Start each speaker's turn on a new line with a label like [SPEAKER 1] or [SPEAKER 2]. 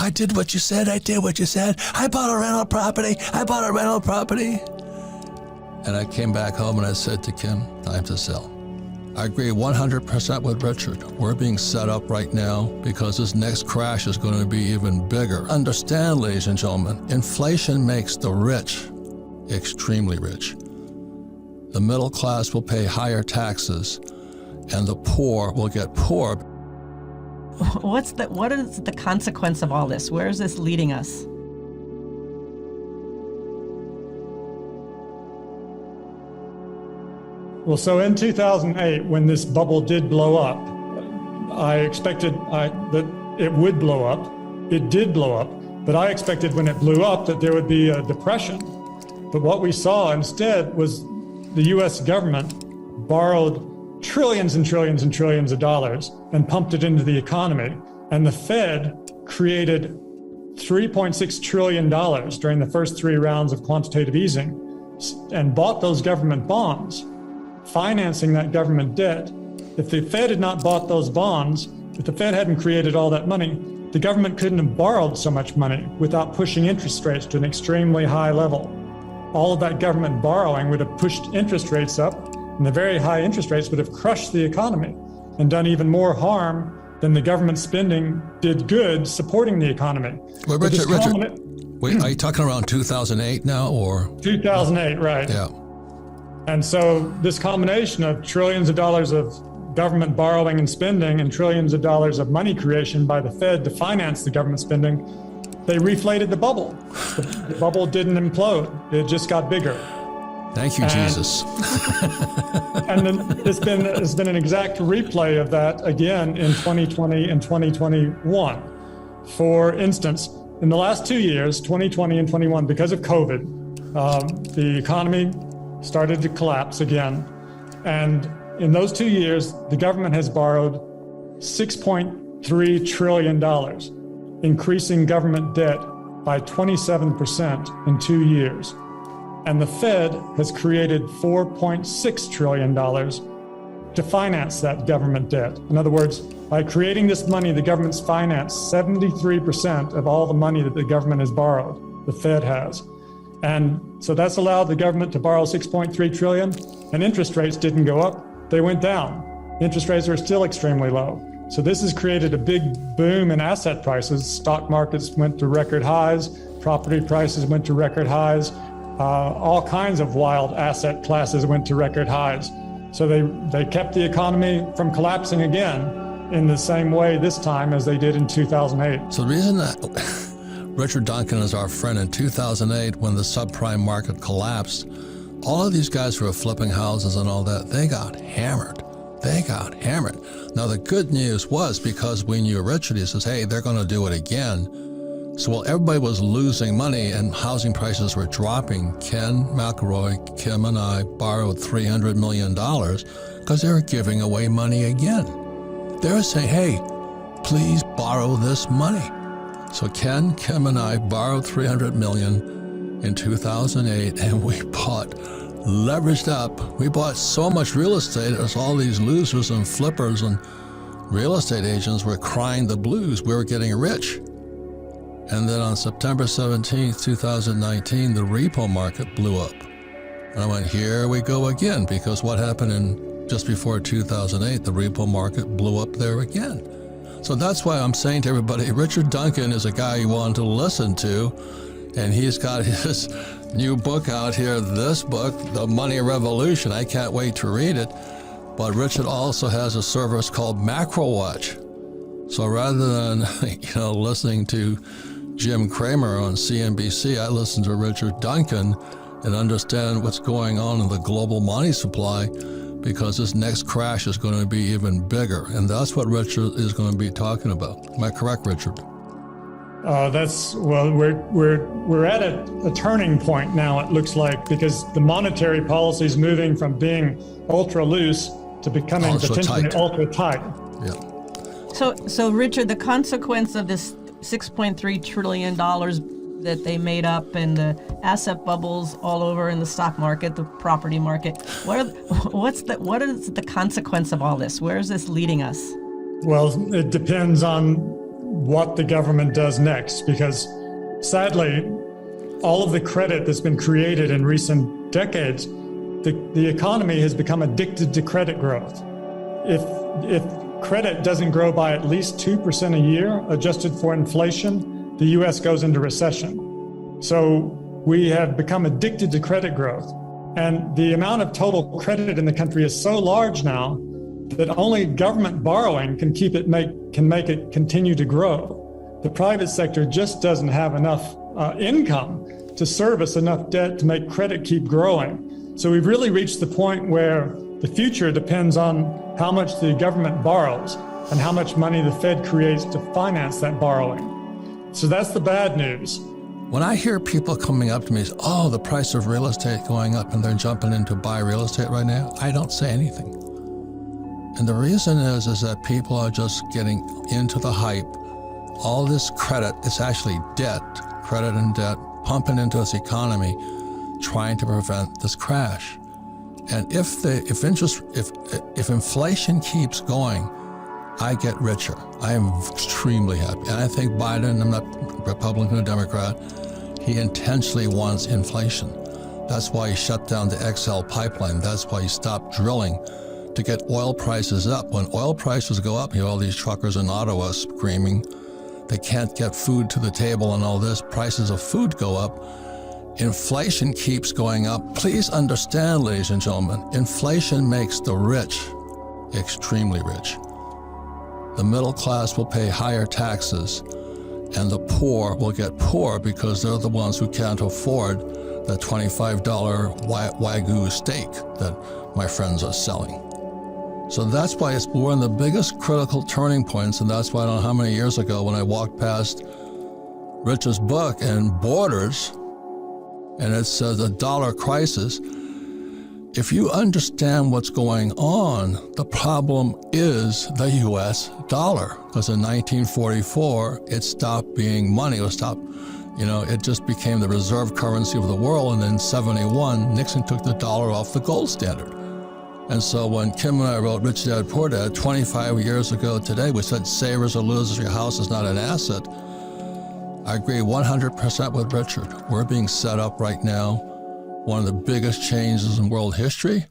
[SPEAKER 1] I did what you said. I did what you said. I bought a rental property. I bought a rental property. And I came back home and I said to Kim, time to sell. I agree 100% with Richard. We're being set up right now because this next crash is going to be even bigger. Understand, ladies and gentlemen, inflation makes the rich extremely rich. The middle class will pay higher taxes and the poor will get poor.
[SPEAKER 2] What is the consequence of all this? Where is this leading us?
[SPEAKER 3] Well, so in 2008, when this bubble did blow up, I expected that it would blow up. It did blow up, but I expected when it blew up that there would be a depression. But what we saw instead was the US government borrowed trillions and trillions and trillions of dollars and pumped it into the economy. And the Fed created $3.6 trillion during the first 3 rounds of quantitative easing and bought those government bonds, financing that government debt. If the Fed had not bought those bonds, if the Fed hadn't created all that money, the government couldn't have borrowed so much money without pushing interest rates to an extremely high level. All of that government borrowing would have pushed interest rates up, and the very high interest rates would have crushed the economy and done even more harm than the government spending did good supporting the economy.
[SPEAKER 1] Well, Richard, wait, are you talking around 2008 now or?
[SPEAKER 3] 2008, right.
[SPEAKER 1] Yeah.
[SPEAKER 3] And so this combination of trillions of dollars of government borrowing and spending and trillions of dollars of money creation by the Fed to finance the government spending, they reflated the bubble. The bubble didn't implode. It just got bigger.
[SPEAKER 1] Thank you, Jesus.
[SPEAKER 3] And then it's been an exact replay of that again in 2020 and 2021. For instance, in the last 2 years, 2020 and 21, because of COVID, the economy started to collapse again. And in those 2 years, the government has borrowed $6.3 trillion, increasing government debt by 27% in 2 years. And the Fed has created $4.6 trillion to finance that government debt. In other words, by creating this money, the government's financed 73% of all the money that the government has borrowed, the Fed has. And so that's allowed the government to borrow $6.3 trillion, and interest rates didn't go up, they went down. Interest rates are still extremely low. So this has created a big boom in asset prices. Stock markets went to record highs, property prices went to record highs, all kinds of wild asset classes went to record highs. So they kept the economy from collapsing again in the same way this time as they did in 2008.
[SPEAKER 1] So the reason that Richard Duncan is our friend, in 2008 when the subprime market collapsed, all of these guys who were flipping houses and all that, they got hammered. They got hammered. Now the good news was, because we knew Richard, he says, hey, they're going to do it again. So while everybody was losing money and housing prices were dropping, Ken McElroy, Kim and I borrowed $300 million because they were giving away money again. They were saying, hey, please borrow this money. So Ken, Kim and I borrowed $300 million in 2008 and we bought, leveraged up. We bought so much real estate as all these losers and flippers and real estate agents were crying the blues. We were getting rich. And then on September 17th, 2019, the repo market blew up. And I went, here we go again, because what happened in just before 2008, the repo market blew up there again. So that's why I'm saying to everybody, Richard Duncan is a guy you want to listen to, and he's got his new book out here, this book, The Money Revolution. I can't wait to read it. But Richard also has a service called Macro Watch. So rather than listening to Jim Cramer on CNBC, I listen to Richard Duncan and understand what's going on in the global money supply, because this next crash is going to be even bigger. And that's what Richard is going to be talking about. Am I correct, Richard?
[SPEAKER 3] We're at a turning point now, it looks like, because the monetary policy is moving from being ultra loose to becoming potentially ultra tight.
[SPEAKER 1] Yeah.
[SPEAKER 2] So Richard, the consequence of this $6.3 trillion that they made up and the asset bubbles all over in the stock market, the property market, what is the consequence of all this? Where is this leading us?
[SPEAKER 3] Well, it depends on what the government does next, because sadly, all of the credit that's been created in recent decades, the economy has become addicted to credit growth. If credit doesn't grow by at least 2% a year, adjusted for inflation, the US goes into recession. So we have become addicted to credit growth. And the amount of total credit in the country is so large now that only government borrowing can make it continue to grow. The private sector just doesn't have enough income to service enough debt to make credit keep growing. So we've really reached the point where the future depends on how much the government borrows and how much money the Fed creates to finance that borrowing. So that's the bad news.
[SPEAKER 1] When I hear people coming up to me and say, oh, the price of real estate going up and they're jumping in to buy real estate right now, I don't say anything. And the reason is that people are just getting into the hype. All this credit, it's actually debt, credit and debt, pumping into this economy, trying to prevent this crash. And if inflation keeps going, I get richer. I am extremely happy. And I think Biden, I'm not Republican or Democrat, he intentionally wants inflation. That's why he shut down the XL pipeline. That's why he stopped drilling to get oil prices up. When oil prices go up, you have all these truckers in Ottawa screaming they can't get food to the table and all this. Prices of food go up. Inflation keeps going up. Please understand, ladies and gentlemen, inflation makes the rich extremely rich. The middle class will pay higher taxes, and the poor will get poor because they're the ones who can't afford the $25 Wagyu steak that my friends are selling. So that's why we're in the biggest critical turning points, and that's why I don't know how many years ago when I walked past Rich's book and Borders, and it says a dollar crisis. If you understand what's going on, the problem is the U.S. dollar. Because in 1944, it stopped being money. It just became the reserve currency of the world. And in 71, Nixon took the dollar off the gold standard. And so when Kim and I wrote Rich Dad Poor Dad 25 years ago today, we said savers or losers, your house is not an asset. I agree 100% with Richard. We're being set up right now. One of the biggest changes in world history,